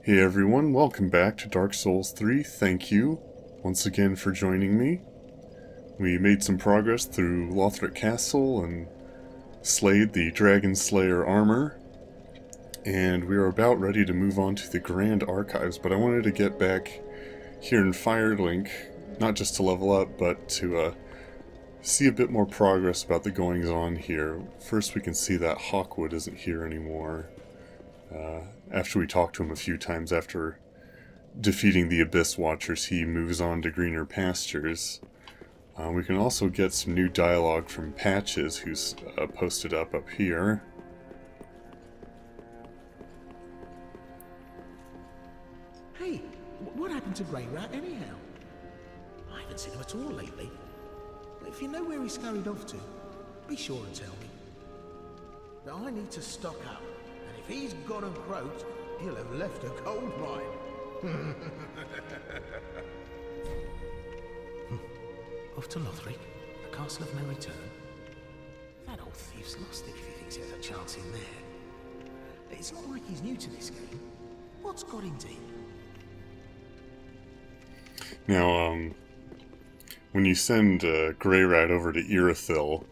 Hey everyone, welcome back to Dark Souls 3. Thank you once again for joining me. We made some progress through Lothric Castle and slayed the Dragon Slayer armor, and we are about ready to move on to the Grand Archives, but I wanted to get back here in Firelink, not just to level up, but to see a bit more progress about the goings-on here. First we can see that Hawkwood isn't here anymore. After we talked to him a few times after defeating the Abyss Watchers, he moves on to greener pastures. We can also get some new dialogue from Patches, who's posted up here. Hey, what happened to Grey Rat anyhow? I haven't seen him at all lately. If you know where he scurried off to, be sure and tell me. But I need to stock up, and if he's gone and croaked, he'll have left a gold mine. Off to Lothric, the castle of no return. That old thief's lost it if he thinks he has a chance in there. It's not like he's new to this game. What's got him deep? Now, when you send Grey Rat over to Irithyll,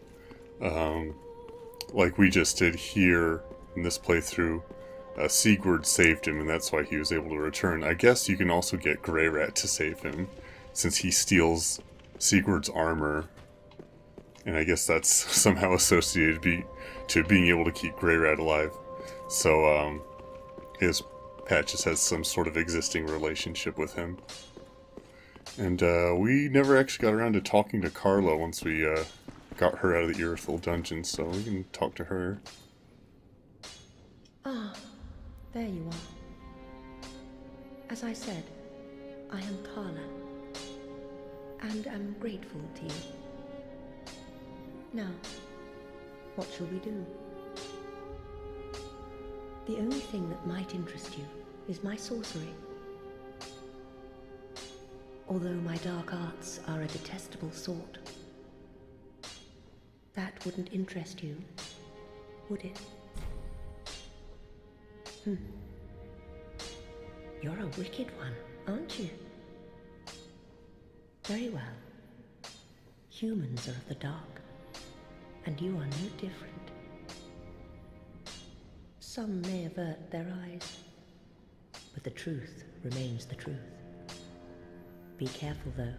like we just did here in this playthrough, Sigurd saved him, and that's why he was able to return. I guess you can also get Grey Rat to save him, since he steals Sigurd's armor, and I guess that's somehow associated to being able to keep Grey Rat alive. So, his Patches has some sort of existing relationship with him. And we never actually got around to talking to Carla once we got her out of the Irithyll dungeon, so we can talk to her. Ah, there you are. As I said, I am Carla, and am grateful to you. Now, what shall we do? The only thing that might interest you is my sorcery. Although my dark arts are a detestable sort. That wouldn't interest you, would it? You're a wicked one, aren't you? Very well. Humans are of the dark, and you are no different. Some may avert their eyes, but the truth remains the truth. Be careful, though.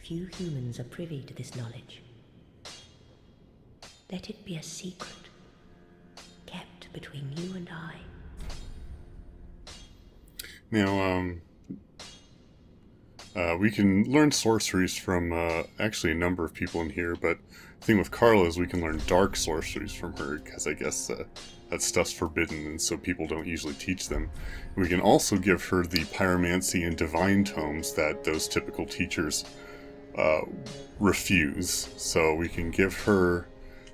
Few humans are privy to this knowledge. Let it be a secret, kept between you and I. Now, we can learn sorceries from actually a number of people in here, but the thing with Carla is we can learn dark sorceries from her, because I guess that stuff's forbidden, and so people don't usually teach them. We can also give her the pyromancy and divine tomes that those typical teachers refuse. So we can give her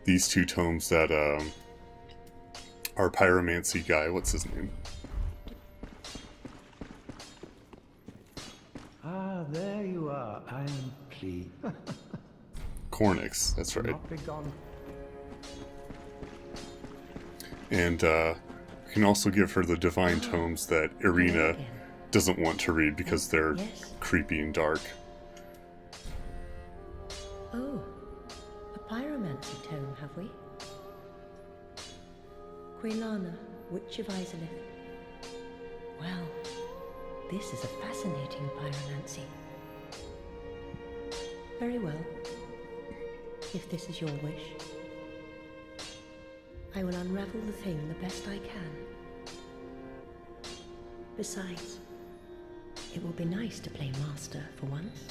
these two tomes that our pyromancy guy, what's his name? Ah, there you are. I am pleased. Cornix, that's right. Not be gone. And we can also give her the divine tomes that Irina doesn't want to read because they're creepy and dark. Oh, a pyromancy tome, have we? Quelana, Witch of Izalith. Well, this is a fascinating pyromancy. Very well. If this is your wish, I will unravel the thing the best I can. Besides, it will be nice to play master for once.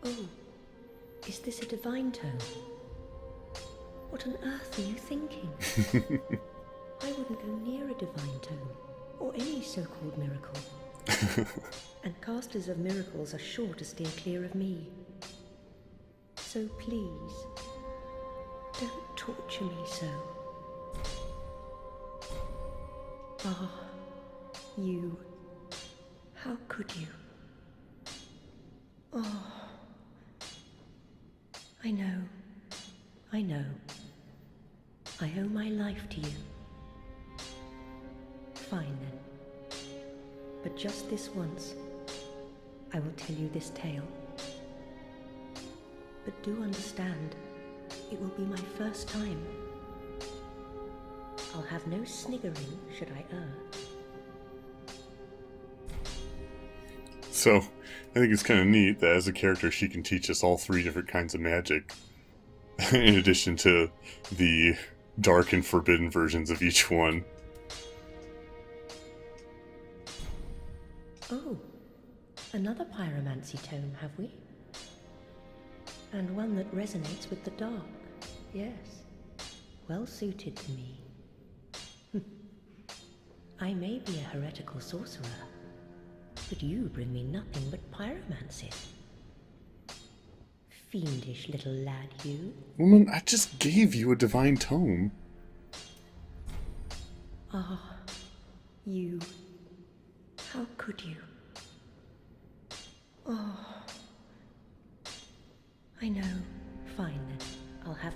Oh, is this a divine tome? What on earth are you thinking? I wouldn't go near a divine tome, or any so-called miracle. And casters of miracles are sure to steer clear of me. So please, don't torture me so. Ah, you. How could you? Oh. I know. I owe my life to you. Fine then. But just this once, I will tell you this tale. But do understand, it will be my first time. I'll have no sniggering should I err. So, I think it's kind of neat that as a character she can teach us all 3 different kinds of magic, in addition to the dark and forbidden versions of each one. Oh, another pyromancy tome, have we? And one that resonates with the dark, yes. Well suited to me. I may be a heretical sorcerer, but you bring me nothing but pyromancy. Fiendish little lad, you. Woman, I just gave you a divine tome. Ah, you. How could you? Oh. I know. Fine then. I'll have...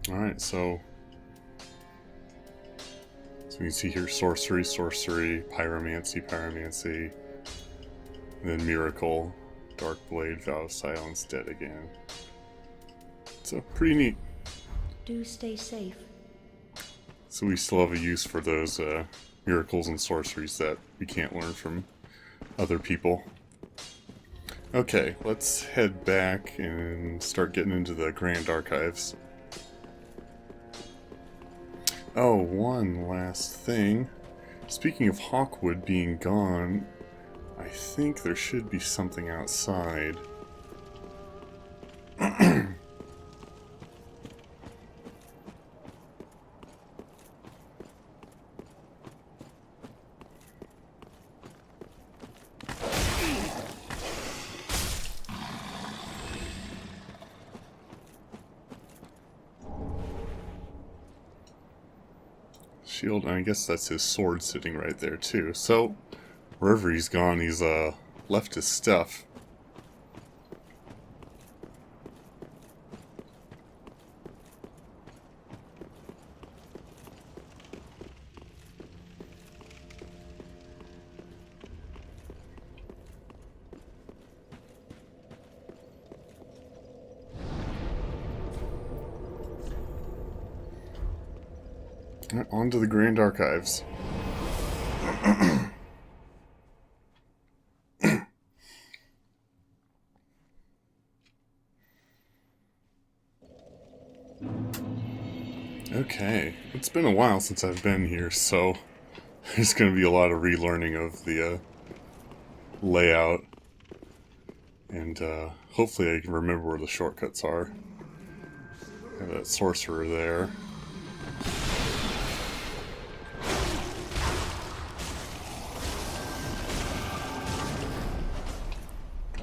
Alright, so we can see here sorcery, sorcery, pyromancy, pyromancy, and then miracle, dark blade, vow of silence, dead again. So, pretty neat. Do stay safe. So we still have a use for those miracles and sorceries that we can't learn from other people. Okay, let's head back and start getting into the Grand Archives. Oh, one last thing. Speaking of Hawkwood being gone, I think there should be something outside. Shield, and I guess that's his sword sitting right there too. So, wherever he's gone, he's left his stuff. On to the Grand Archives. Okay, it's been a while since I've been here, so there's going to be a lot of relearning of the layout, and hopefully I can remember where the shortcuts are. Have that sorcerer there.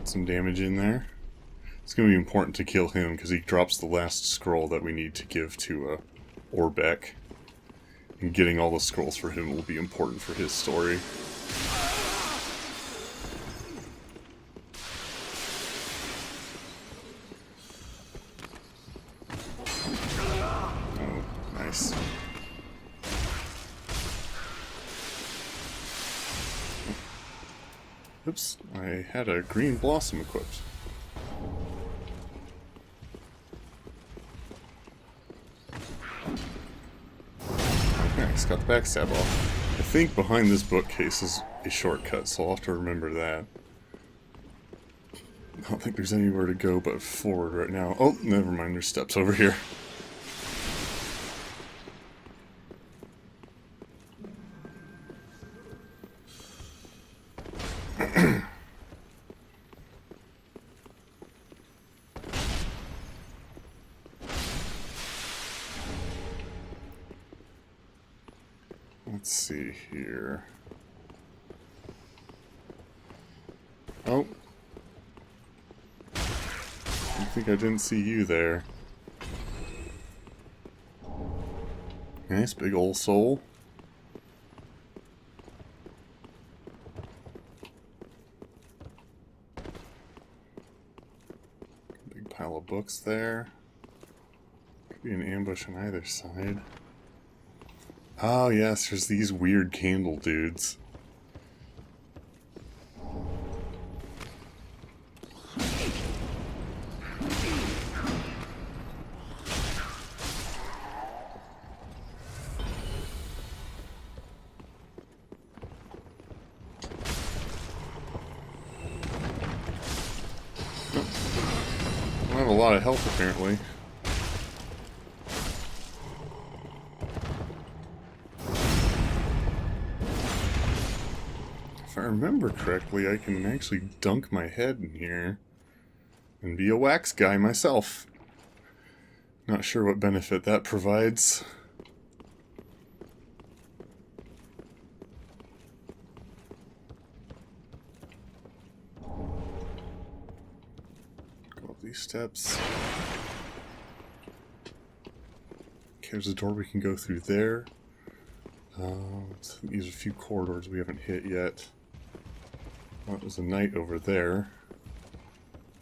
Some damage in there. It's going to be important to kill him because he drops the last scroll that we need to give to Orbeck. And getting all the scrolls for him will be important for his story. Oh, nice. Oops, I had a green blossom equipped. Nice, got the backstab off. I think behind this bookcase is a shortcut, so I'll have to remember that. I don't think there's anywhere to go but forward right now. Oh, never mind, there's steps over here. Let's see here. Oh. I think I didn't see you there. Nice big old soul. Big pile of books there. Be an ambush on either side. Oh yes, there's these weird candle dudes. I don't have a lot of health apparently. If I remember correctly, I can actually dunk my head in here and be a wax guy myself. Not sure what benefit that provides. Go up these steps. Okay, there's a door we can go through there. These are a few corridors we haven't hit yet. Oh, there's a knight over there.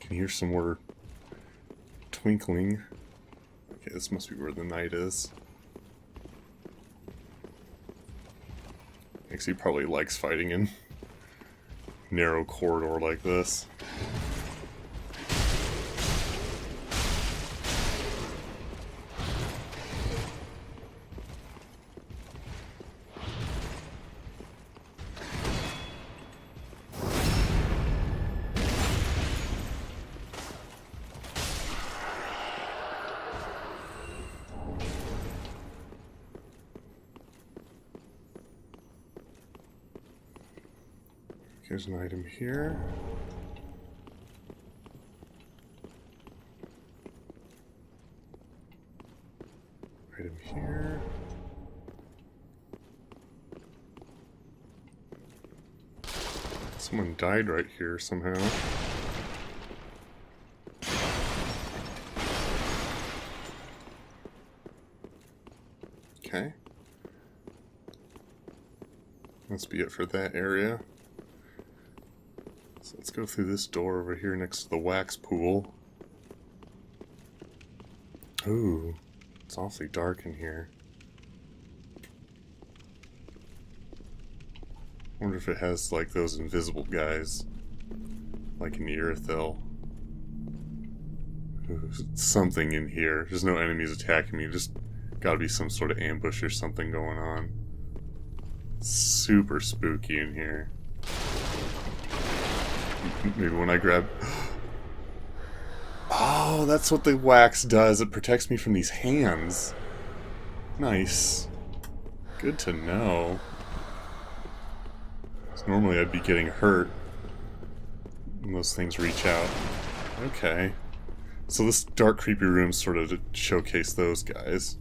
Can hear some more twinkling. Okay, this must be where the knight is. Actually, he probably likes fighting in narrow corridor like this. Here's an item here. Item here. Someone died right here somehow. Okay. Must be it for that area. So let's go through this door over here next to the wax pool. Ooh, it's awfully dark in here. Wonder if it has like those invisible guys, like in Irithyll. Ooh, something in here. There's no enemies attacking me. Just gotta be some sort of ambush or something going on. Super spooky in here. Maybe when I grab... Oh, that's what the wax does. It protects me from these hands. Nice. Good to know. 'Cause normally I'd be getting hurt when those things reach out. Okay. So this dark, creepy room sort of to showcase those guys.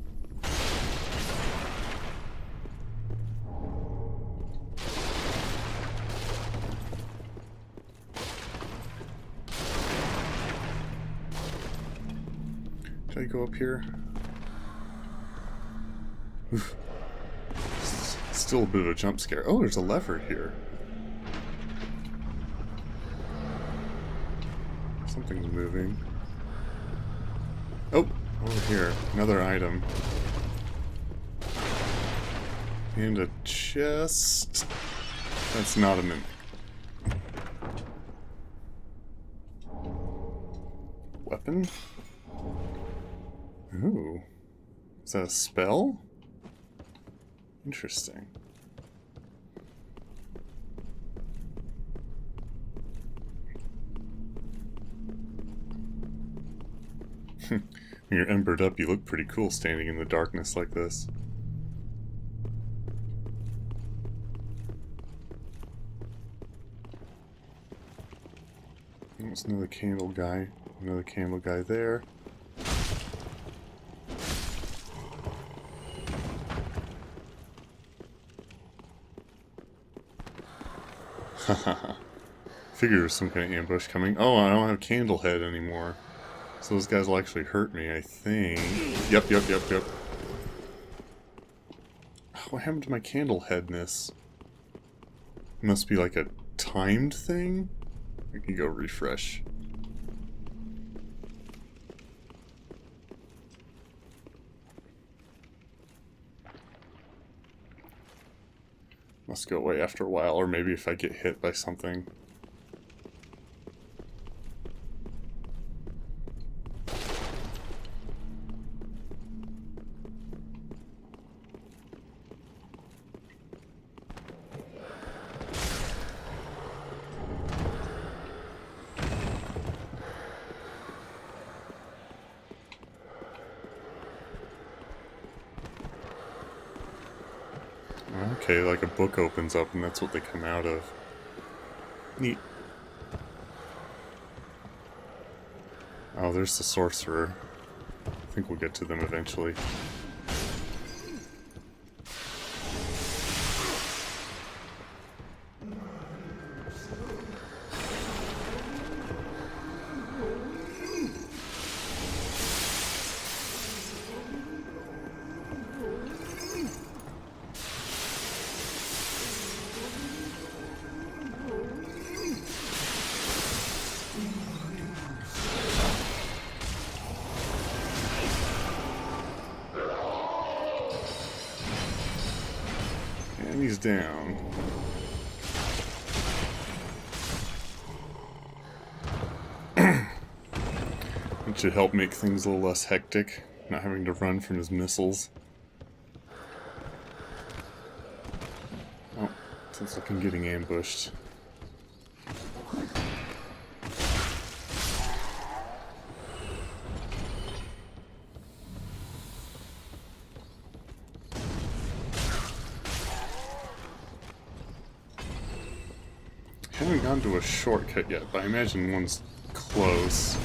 Should I go up here? Oof. Still a bit of a jump scare. Oh, there's a lever here. Something's moving. Oh, over here. Another item. And a chest. That's not a mimic. Weapon? Ooh. Is that a spell? Interesting. When you're embered up, you look pretty cool standing in the darkness like this. There's another candle guy. Another candle guy there. Haha. Figured there was some kind of ambush coming. Oh, I don't have Candlehead anymore. So those guys will actually hurt me, I think. Yep. What happened to my Candleheadness? Must be like a timed thing? I can go refresh. Must go away after a while, or maybe if I get hit by something. Okay, like a book opens up and that's what they come out of. Neat. Oh, there's the sorcerer. I think we'll get to them eventually. And he's down. It should help make things a little less hectic, not having to run from his missiles. Oh, looks like I'm getting ambushed. Haven't gone to a shortcut yet, but I imagine one's close.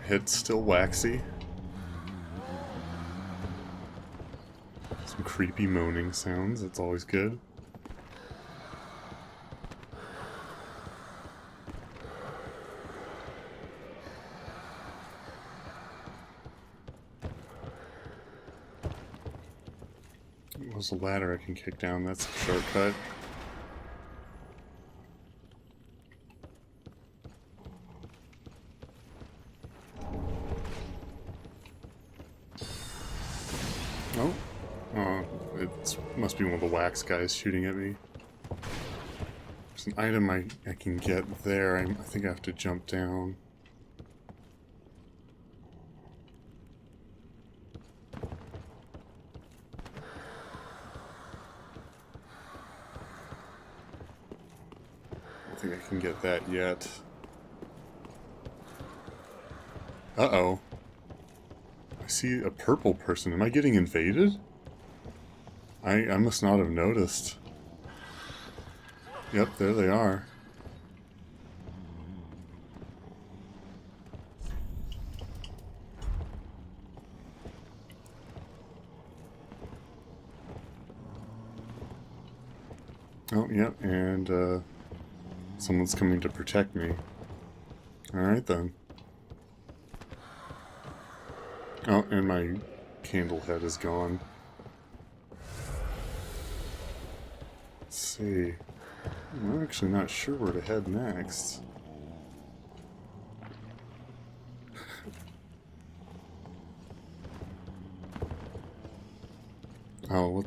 Head's still waxy. Some creepy moaning sounds, that's always good. There's a ladder I can kick down, that's a shortcut. Oh, it must be one of the wax guys shooting at me. There's an item I can get there. I think I have to jump down. I don't think I can get that yet. Uh-oh. I see a purple person. Am I getting invaded? I must not have noticed. Yep, there they are. Oh, yep, and someone's coming to protect me. Alright then. Oh, and my candle head is gone. Let's see. I'm actually not sure where to head next. Oh,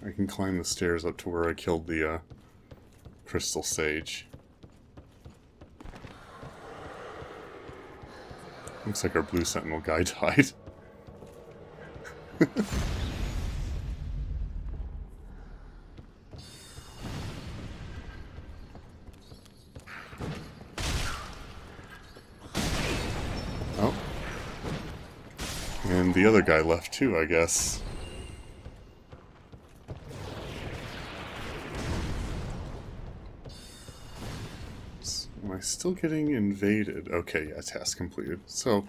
I can climb the stairs up to where I killed the crystal sage. Looks like our blue sentinel guy died. Oh. And the other guy left too, I guess. Am I still getting invaded? Okay, yeah, task completed. So,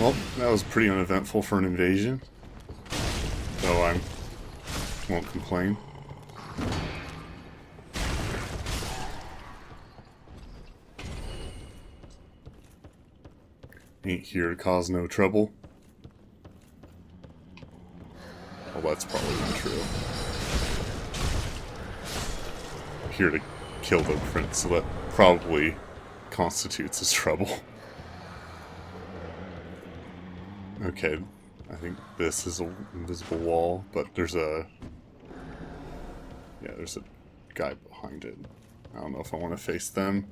well, that was pretty uneventful for an invasion. Though I won't complain. Ain't here to cause no trouble. Well, that's probably not true. Here to kill the prince, so that probably constitutes as trouble. Okay, I think this is an invisible wall, but there's a... yeah, there's a guy behind it. I don't know if I want to face them.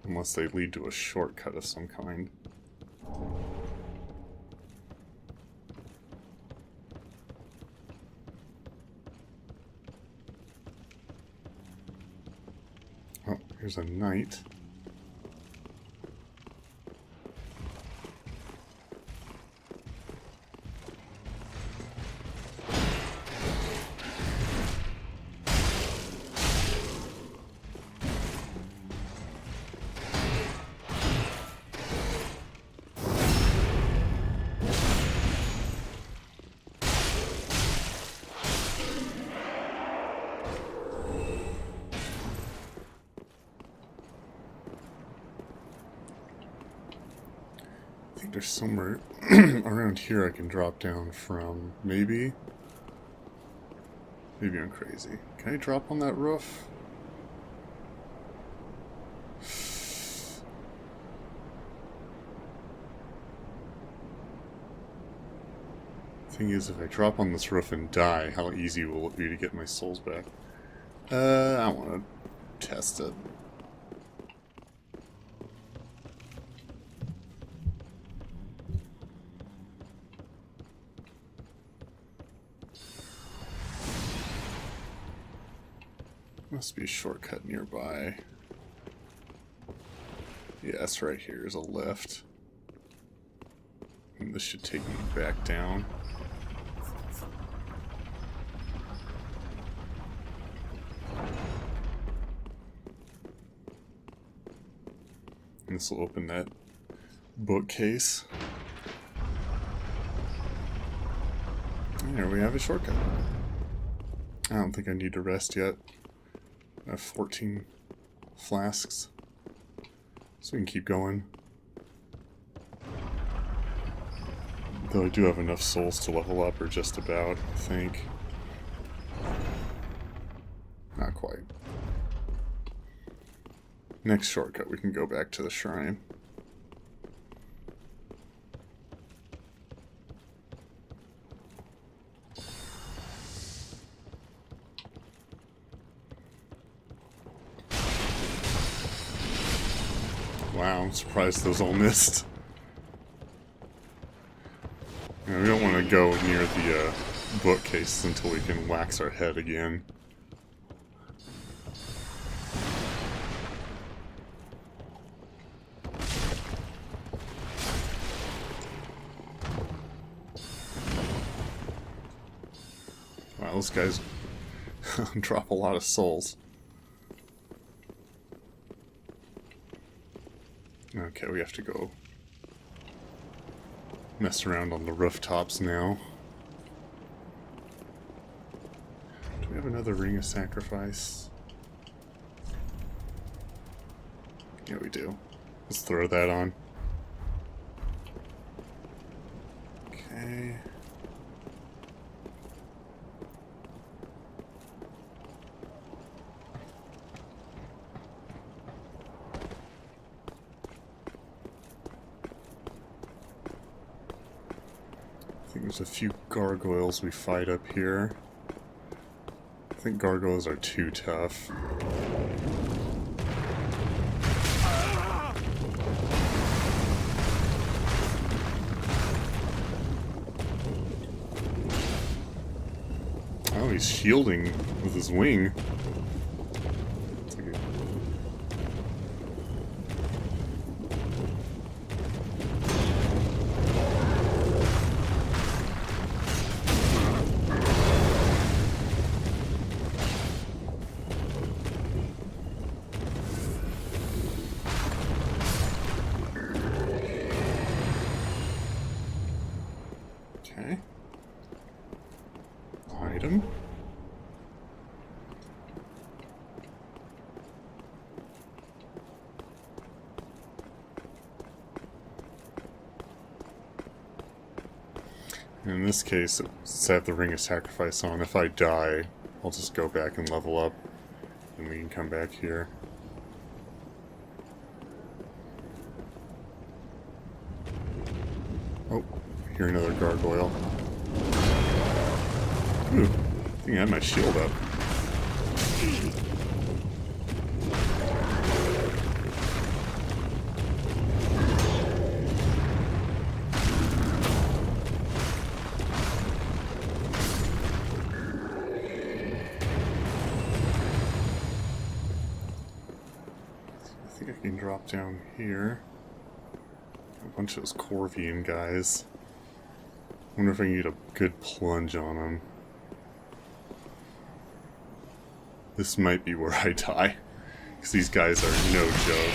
Unless they lead to a shortcut of some kind. Oh, here's a knight. I think there's somewhere around here I can drop down from. Maybe? Maybe I'm crazy. Can I drop on that roof? Thing is, if I drop on this roof and die, how easy will it be to get my souls back? I want to test it. Must be a shortcut nearby. Yes, right here is a lift. And this should take me back down. And this will open that bookcase. And there we have a shortcut. I don't think I need to rest yet. I have 14 flasks, so we can keep going. Though I do have enough souls to level up, or just about, I think. Not quite. Next shortcut, we can go back to the shrine. Wow, I'm surprised those all missed. You know, we don't want to go near the bookcase until we can wax our head again. Wow, those guys drop a lot of souls. Okay, we have to go mess around on the rooftops now. Do we have another Ring of Sacrifice? Yeah, we do. Let's throw that on. Okay. I think there's a few gargoyles we fight up here. I think gargoyles are too tough. Oh, he's shielding with his wing. It's like okay. Item. In this case, since I have the Ring of Sacrifice on, if I die, I'll just go back and level up, and we can come back here. Oh, I hear another gargoyle. Ooh, I think I had my shield up. I think I can drop down here. A bunch of those Corvian guys. Wonder if I can get a good plunge on them. This might be where I die, because these guys are no joke.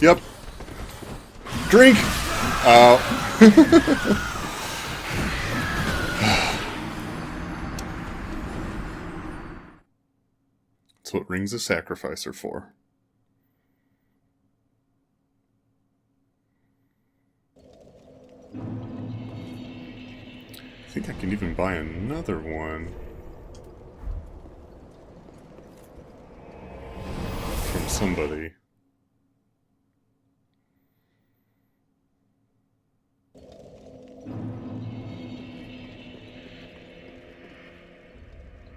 Yep. Drink! That's what rings of sacrifice are for. I think I can even buy another one from somebody.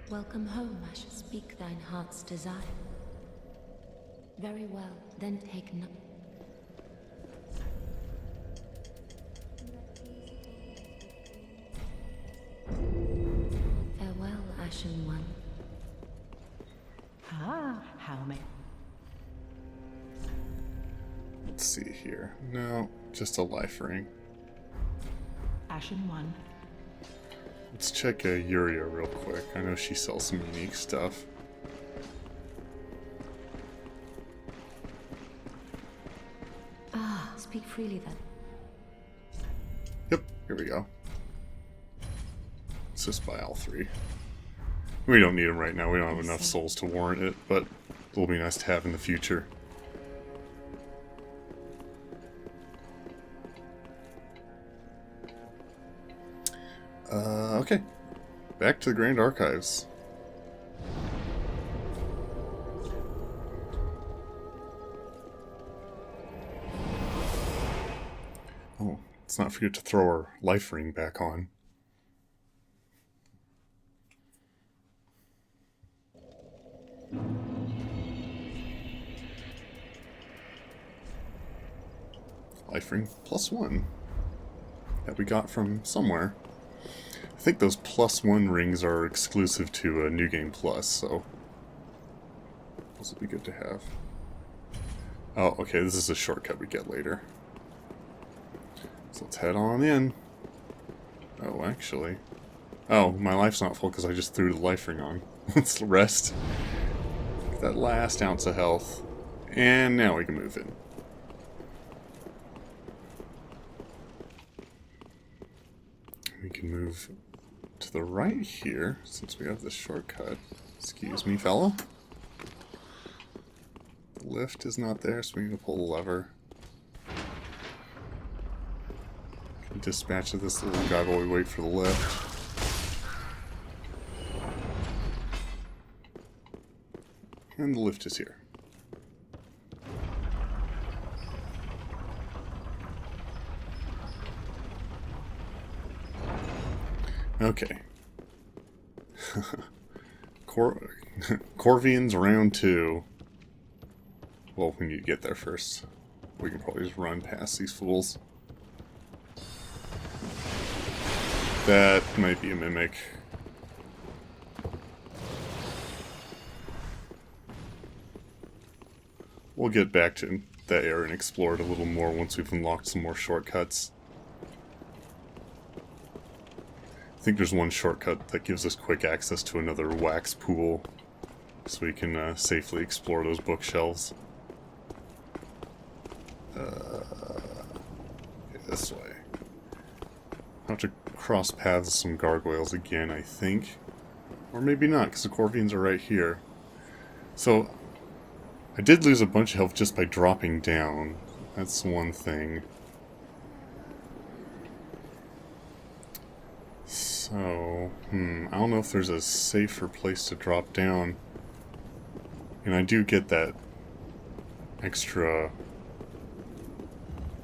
Welcome home, I shall speak thine heart's desire. Very well, then take no... Farewell, Ashen One. Ah, how may... Let's see here. No, just a life ring. Ashen One. Let's check Yuria real quick. I know she sells some unique stuff. Ah, speak freely then. Yep, here we go. Let's just buy all three. We don't need them right now. We don't have enough souls to warrant it, but it'll be nice to have in the future. Okay. Back to the Grand Archives. Oh, let's not forget to throw our life ring back on. Life ring +1 that we got from somewhere. I think those +1 rings are exclusive to New Game Plus, so those will be good to have. Oh, okay, this is a shortcut we get later. So let's head on in. Oh, actually. Oh, my life's not full because I just threw the life ring on. Let's rest. Get that last ounce of health. And now we can move in. We can move to the right here, since we have this shortcut. Excuse me, fellow. The lift is not there, so we need to pull the lever. Can dispatch of this little guy while we wait for the lift. And the lift is here. Okay. Corvians round 2. Well, we need to get there first. We can probably just run past these fools. That might be a mimic. We'll get back to that area and explore it a little more once we've unlocked some more shortcuts. I think there's one shortcut that gives us quick access to another wax pool, so we can safely explore those bookshelves. Okay, this way. I'll have to cross paths with some gargoyles again, I think. Or maybe not, because the Corvians are right here. So, I did lose a bunch of health just by dropping down. That's one thing. So, I don't know if there's a safer place to drop down. And I do get that extra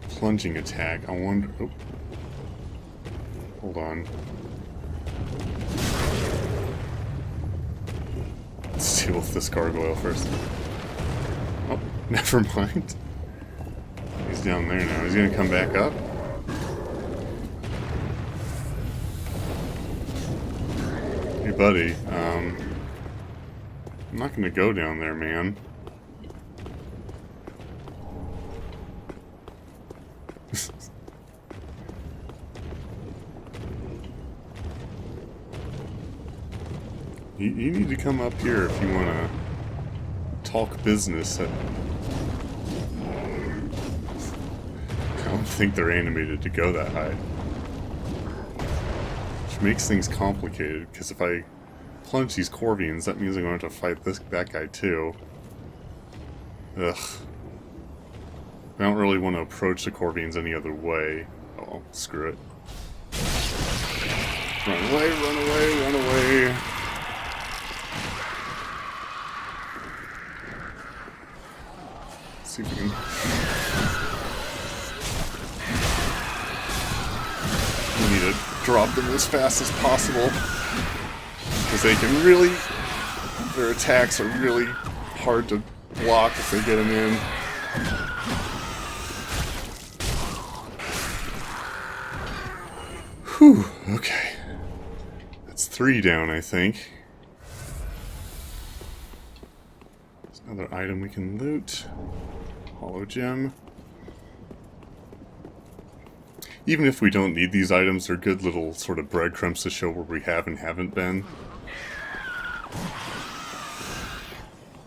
plunging attack. I wonder... Oh. Hold on. Let's deal with this gargoyle first. Oh, never mind. He's down there now. He's gonna come back up. Hey, buddy. I'm not gonna go down there, man. You need to come up here if you want to talk business. I don't think they're animated to go that high. Which makes things complicated, because if I plunge these Corvians, that means I'm going to have to fight that guy too. Ugh. I don't really want to approach the Corvians any other way. Oh, screw it. Run away, run away, run away. See if we can... We need to drop them as fast as possible. Because they can really... Their attacks are really hard to block if they get them in. Whew, okay. That's 3 down, I think. There's another item we can loot. Hollow gem. Even if we don't need these items, they're good little sort of breadcrumbs to show where we have and haven't been.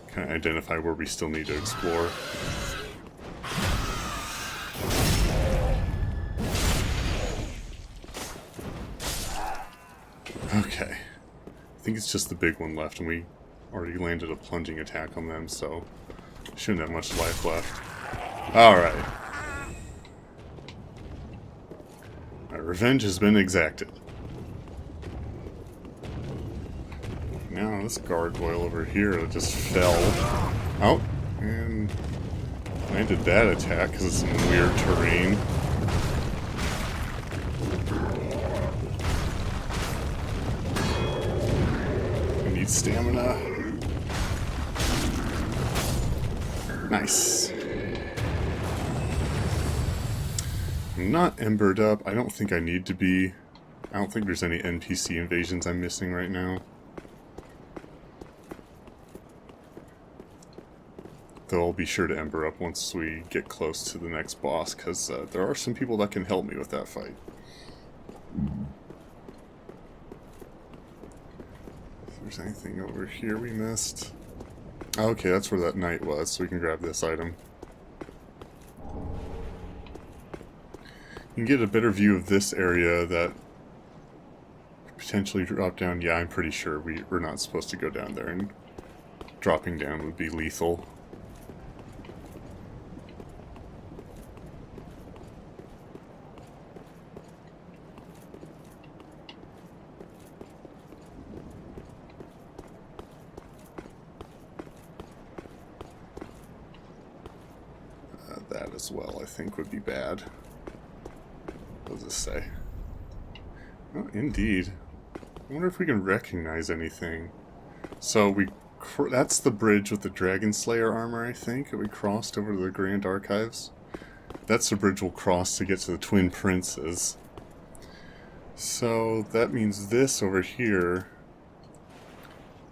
Kind of identify where we still need to explore. Okay. I think it's just the big one left, and we already landed a plunging attack on them, so shouldn't have much life left. Alright. My revenge has been exacted. Now this gargoyle over here just fell out and landed that attack because it's some weird terrain. I need stamina. Nice. I'm not embered up. I don't think I need to be. I don't think there's any NPC invasions I'm missing right now. Though I'll be sure to ember up once we get close to the next boss, because there are some people that can help me with that fight. If there's anything over here we missed... Okay, that's where that knight was, so we can grab this item. You can get a better view of this area that potentially drop down. Yeah, I'm pretty sure we're not supposed to go down there, and dropping down would be lethal. That as well, I think, would be bad. What does this say? Oh, indeed. I wonder if we can recognize anything. So that's the bridge with the Dragon Slayer armor, I think, that we crossed over to the Grand Archives. That's the bridge we'll cross to get to the Twin Princes. So that means this over here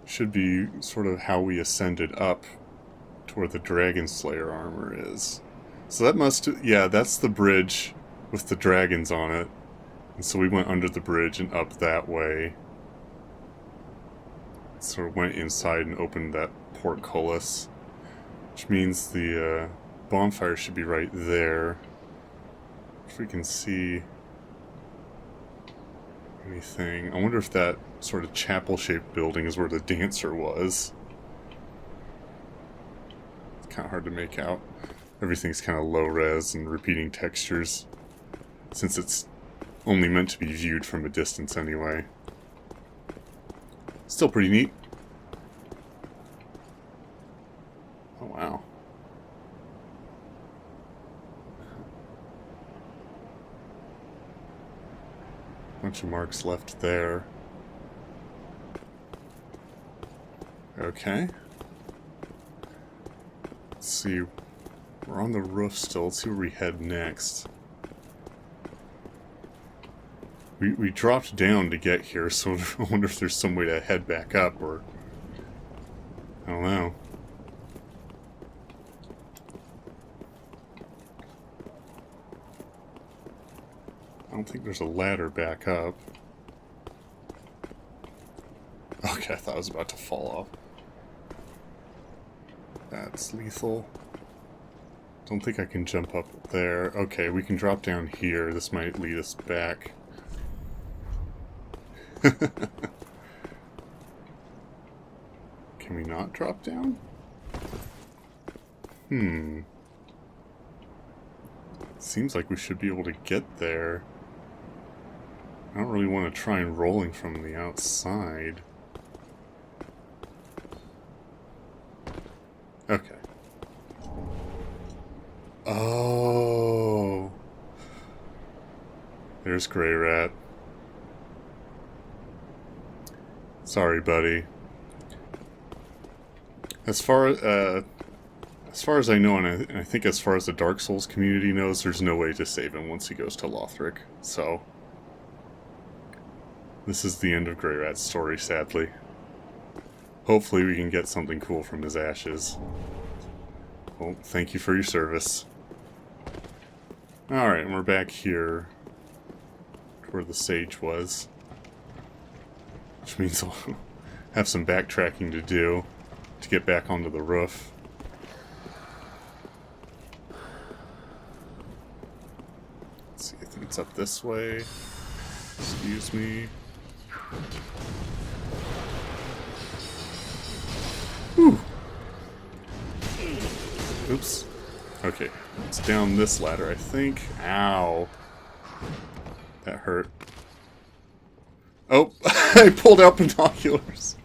should be sort of how we ascended up to where the Dragon Slayer armor is. So that must... Yeah, that's the bridge with the dragons on it. And so we went under the bridge and up that way. Sort of went inside and opened that portcullis. Which means the bonfire should be right there. If we can see anything. I wonder if that sort of chapel-shaped building is where the dancer was. It's kind of hard to make out. Everything's kind of low-res and repeating textures. Since it's only meant to be viewed from a distance anyway. Still pretty neat. Oh wow. Bunch of marks left there. Okay. Let's see. We're on the roof still. Let's see where we head next. We dropped down to get here, so I wonder if there's some way to head back up, or... I don't know. I don't think there's a ladder back up. Okay, I thought I was about to fall off. That's lethal. Don't think I can jump up there. Okay, we can drop down here. This might lead us back. Can we not drop down? Seems like we should be able to get there. I don't really want to try and rolling from the outside. Okay. Oh. There's Greirat. Sorry, buddy. As far as I know, and I think as far as the Dark Souls community knows, there's no way to save him once he goes to Lothric. So, this is the end of Greirat's story, sadly. Hopefully we can get something cool from his ashes. Well, thank you for your service. Alright, and we're back here to where the sage was. Which means I'll have some backtracking to do to get back onto the roof. Let's see, I think it's up this way. Excuse me. Whew. Oops. Okay, it's down this ladder, I think. Ow. That hurt. Oh, I pulled out binoculars.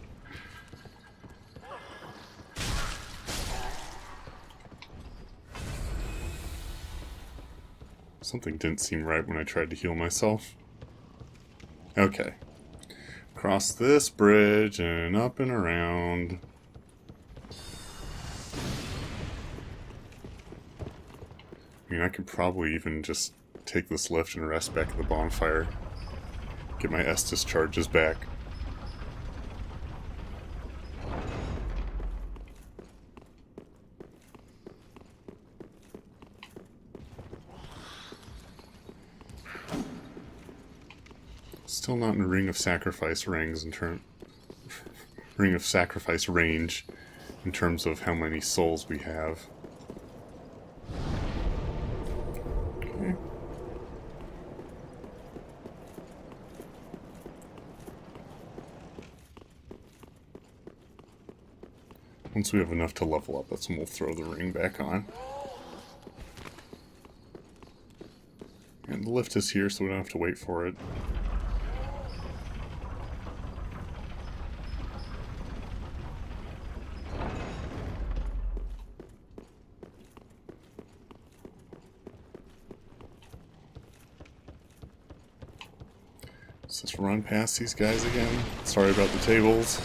Something didn't seem right when I tried to heal myself. Okay. Cross this bridge and up and around. I mean, I could probably even just take this lift and rest back at the bonfire. Get my Estus charges back. Still not in Ring of Sacrifice range in terms of how many souls we have. Okay. Once we have enough to level up, that's when we'll throw the ring back on. And the lift is here, so we don't have to wait for it. Let's just run past these guys again. Sorry about the tables.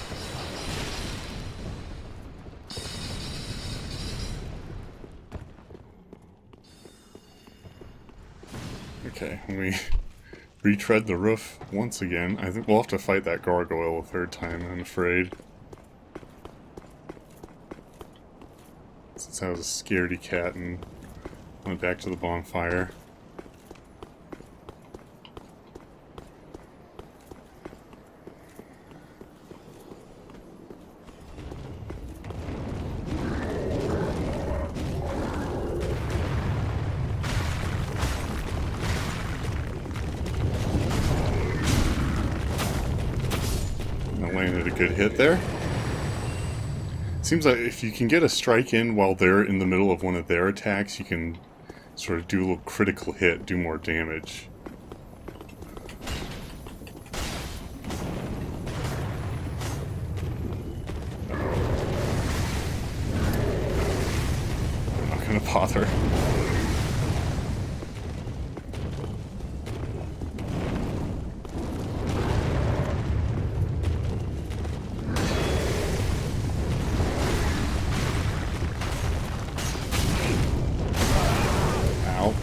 Okay, when we retread the roof once again, I think we'll have to fight that gargoyle a third time, I'm afraid. Since I was a scaredy cat and went back to the bonfire. Landed a good hit there. Seems like if you can get a strike in while they're in the middle of one of their attacks, you can sort of do a little critical hit, do more damage. gonna bother. Ow.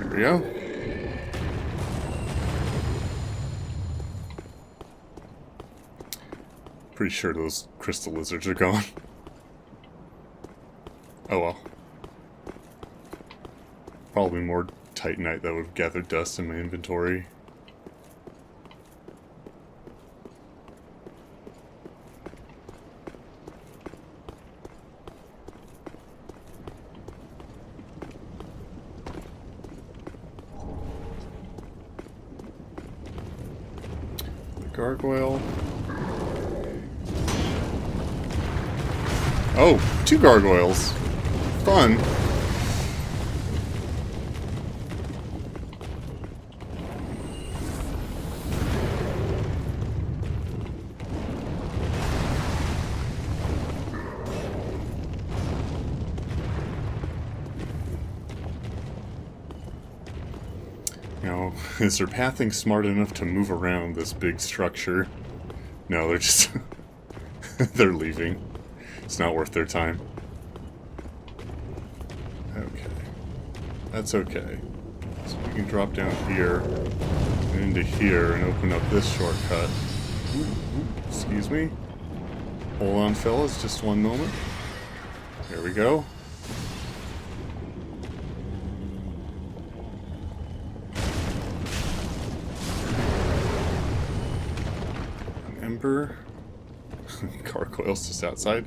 There we go. Pretty sure those crystal lizards are gone. Oh well. Probably more Titanite that would have gathered dust in my inventory. Gargoyle. Oh, 2 gargoyles. Fun. Now, is their pathing smart enough to move around this big structure? No, they're just... they're leaving. It's not worth their time. Okay. That's okay. So we can drop down here and into here and open up this shortcut. Ooh, excuse me. Hold on, fellas, just one moment. There we go. Ember. Gargoyles just outside.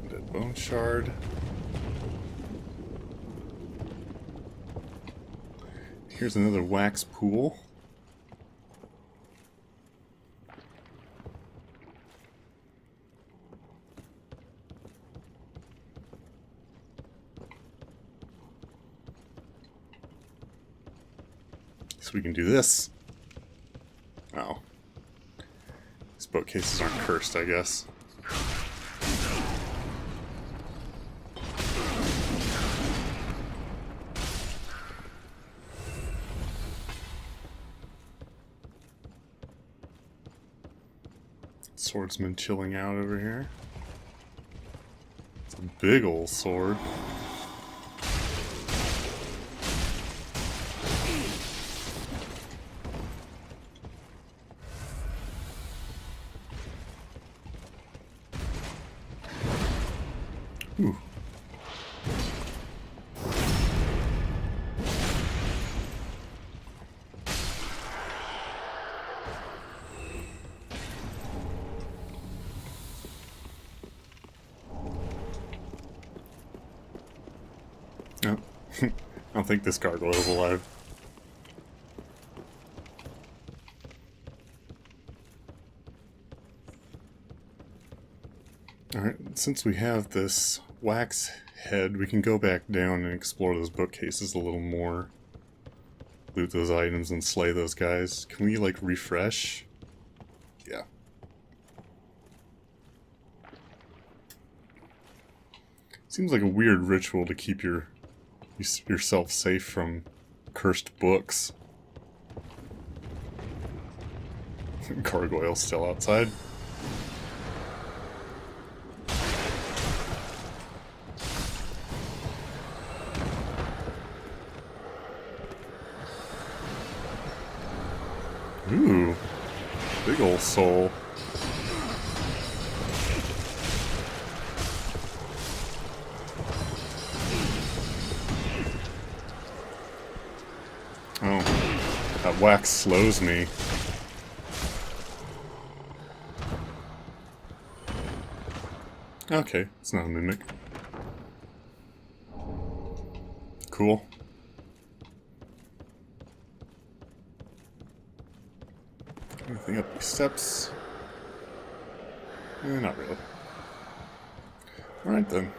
Dead bone shard. Here's another wax pool. So we can do this. Oh. These bookcases aren't cursed, I guess. Swordsman chilling out over here. It's a big old sword. Ooh. No. I don't think this gargoyle is alive. Alright, since we have this wax head, we can go back down and explore those bookcases a little more. Loot those items and slay those guys. Can we, like, refresh? Yeah. Seems like a weird ritual to keep yourself safe from cursed books. Gargoyle still outside. Ooh, big ol' soul. Oh, that wax slows me. Okay, it's not a mimic. Cool. Anything up these steps? Not really. Alright then.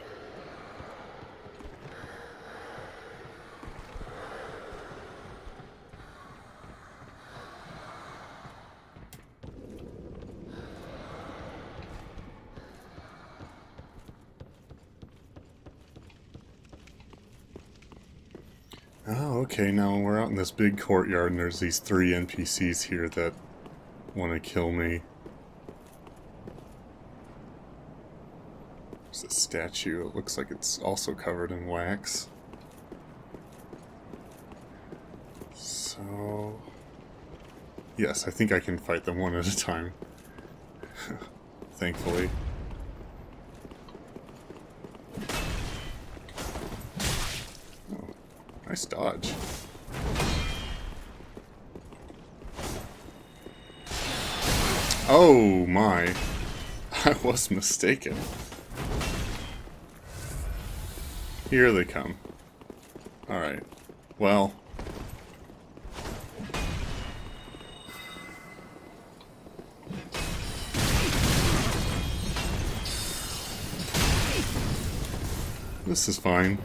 Oh, okay, now we're out in this big courtyard and there's these 3 NPCs here that want to kill me. There's a statue. It looks like it's also covered in wax. So... yes, I think I can fight them one at a time. Thankfully. Oh, nice dodge. Oh my. I was mistaken. Here they come. Alright. Well. This is fine.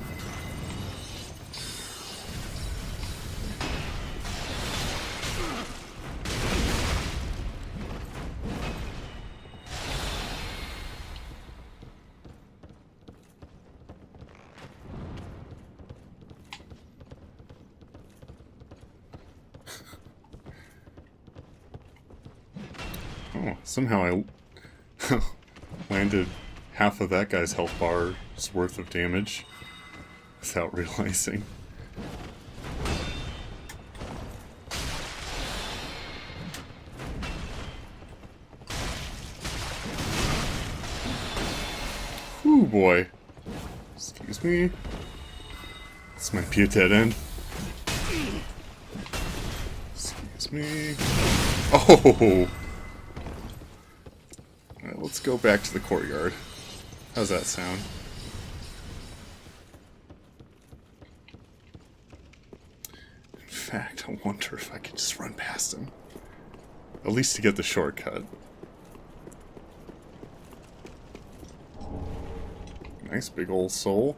Oh, somehow I landed half of that guy's health bar's worth of damage without realizing. Whew, boy. Excuse me. This might be a dead end. Excuse me. Oh! Alright, let's go back to the courtyard. How's that sound? In fact, I wonder if I could just run past him. At least to get the shortcut. Nice big old soul.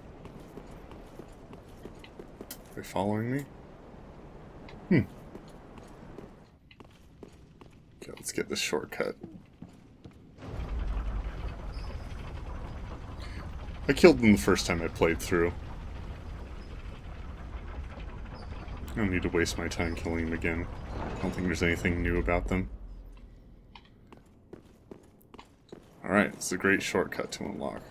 Are they following me? Okay, let's get this shortcut. I killed them the first time I played through. I don't need to waste my time killing them again. I don't think there's anything new about them. Alright, it's a great shortcut to unlock.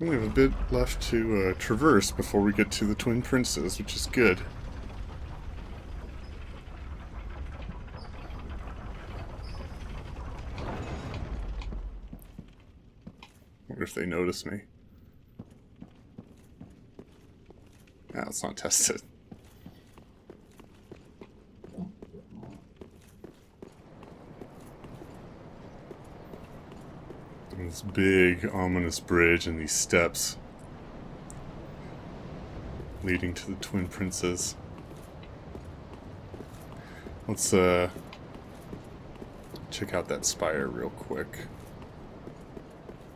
We have a bit left to traverse before we get to the Twin Princes, which is good. Wonder if they notice me. Ah, it's not tested. This big, ominous bridge and these steps leading to the Twin Princes. Let's check out that spire real quick.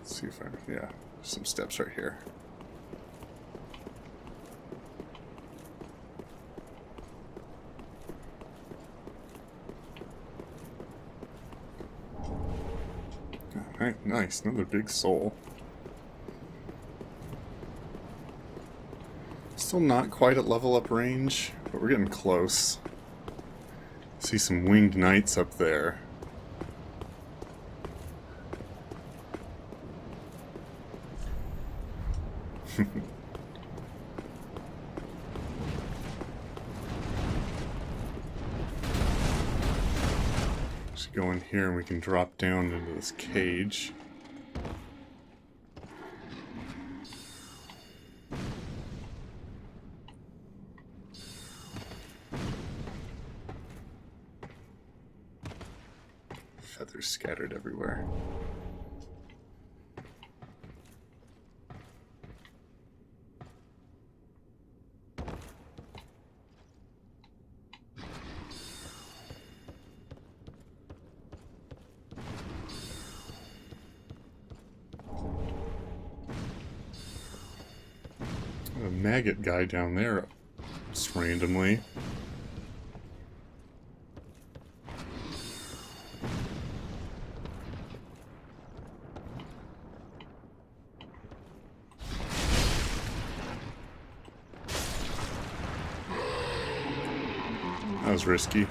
Let's see if I... yeah, there's some steps right here. Alright, nice. Another big soul. Still not quite at level up range, but we're getting close. See some winged knights up there. Just go in here and we can drop down into this cage. Feathers scattered everywhere. maggot guy down there just randomly. That was risky.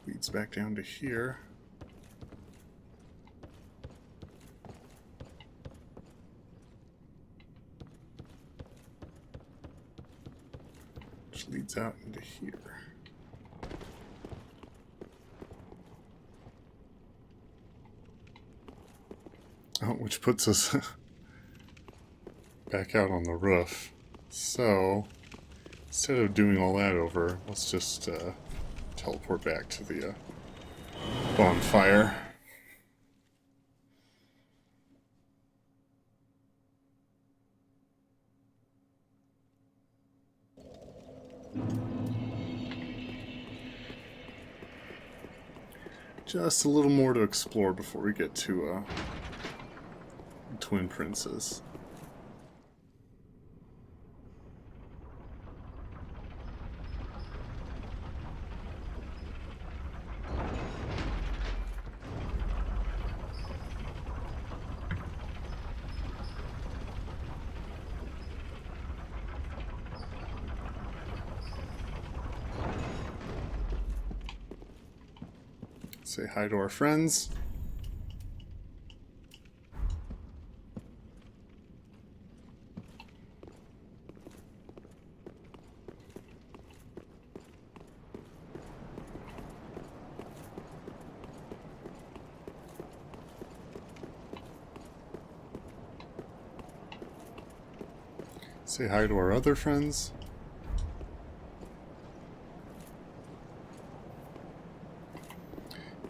Leads back down to here. Which leads out into here. Oh, which puts us back out on the roof. So, instead of doing all that over, let's just teleport back to the bonfire. Just a little more to explore before we get to Twin Princes. Say hi to our friends. Say hi to our other friends.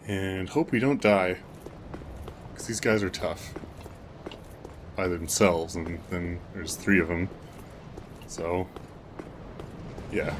And hope we don't die. Because these guys are tough. By themselves, and then there's 3 of them. So, yeah.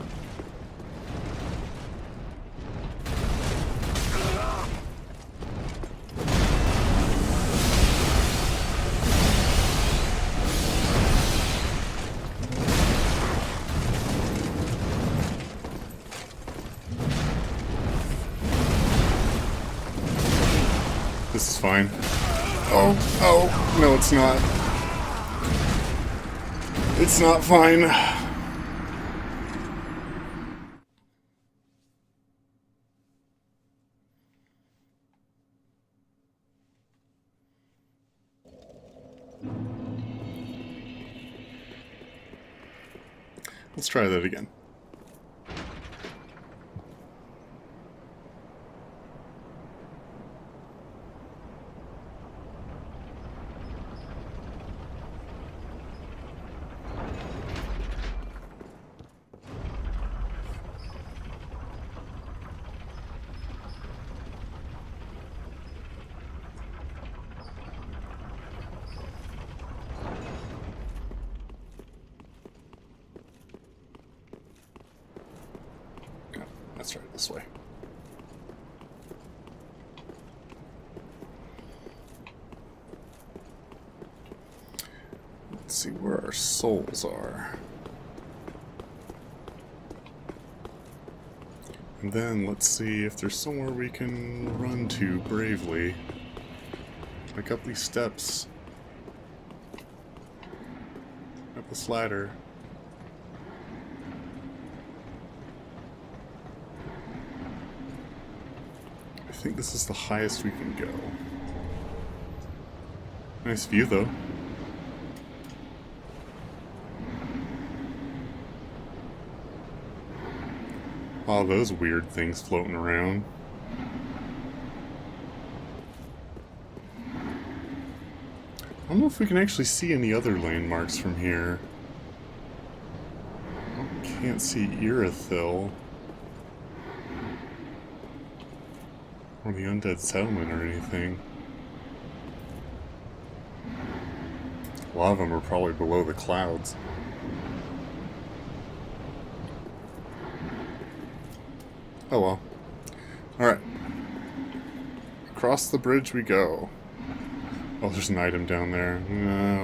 This is fine. Oh, no, it's not. It's not fine. Let's try that again. Let's try it this way. Let's see where our souls are. And then let's see if there's somewhere we can run to bravely. Like up these steps. Up this ladder. I think this is the highest we can go. Nice view, though. All those weird things floating around. I don't know if we can actually see any other landmarks from here. Can't see Irithyll. Or the Undead Settlement or anything. A lot of them are probably below the clouds. Oh well. Alright. Across the bridge we go. Oh, there's an item down there.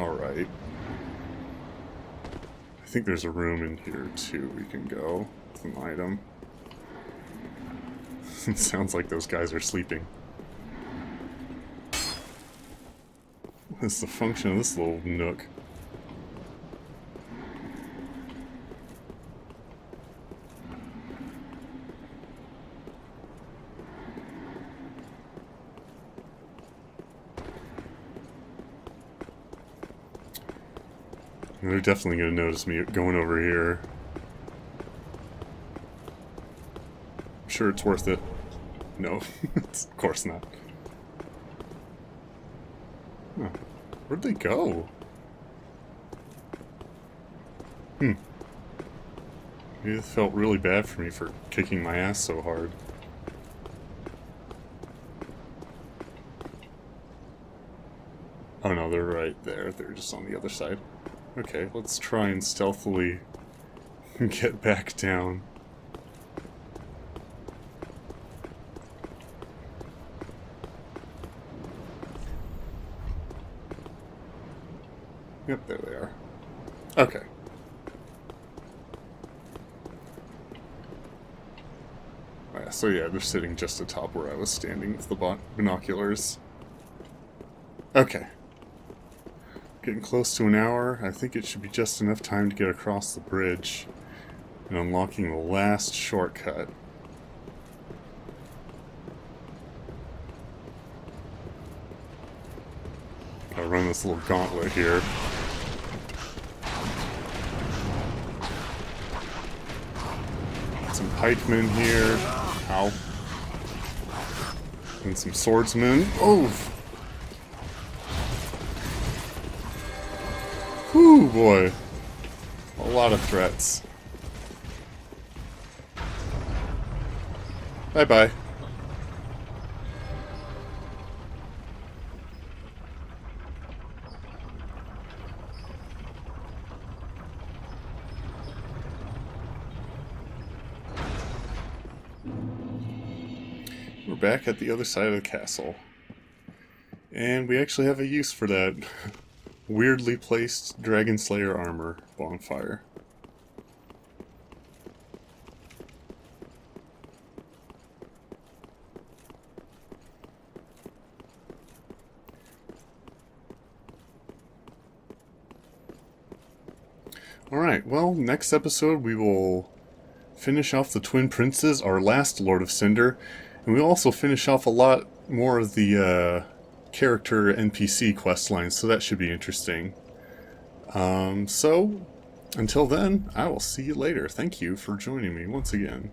Alright. I think there's a room in here too we can go with an item. It sounds like those guys are sleeping. What is the function of this little nook? They're definitely going to notice me going over here. I'm sure it's worth it. No, of course not. Huh. Where'd they go? Maybe it felt really bad for me for kicking my ass so hard. Oh no, they're right there. They're just on the other side. Okay, let's try and stealthily get back down. Yep, there they are. Okay. So yeah, they're sitting just atop where I was standing with the binoculars. Okay. Getting close to an hour. I think it should be just enough time to get across the bridge and unlocking the last shortcut. Gotta run this little gauntlet here. Some pikemen here. Ow. And some swordsmen. Oh! Whew, boy. A lot of threats. Bye-bye. We're back at the other side of the castle. And we actually have a use for that weirdly placed Dragon Slayer armor bonfire. Alright, well, next episode we will finish off the Twin Princes, our last Lord of Cinder, and we'll also finish off a lot more of the character NPC questlines, so that should be interesting. So, until then, I will see you later. Thank you for joining me once again.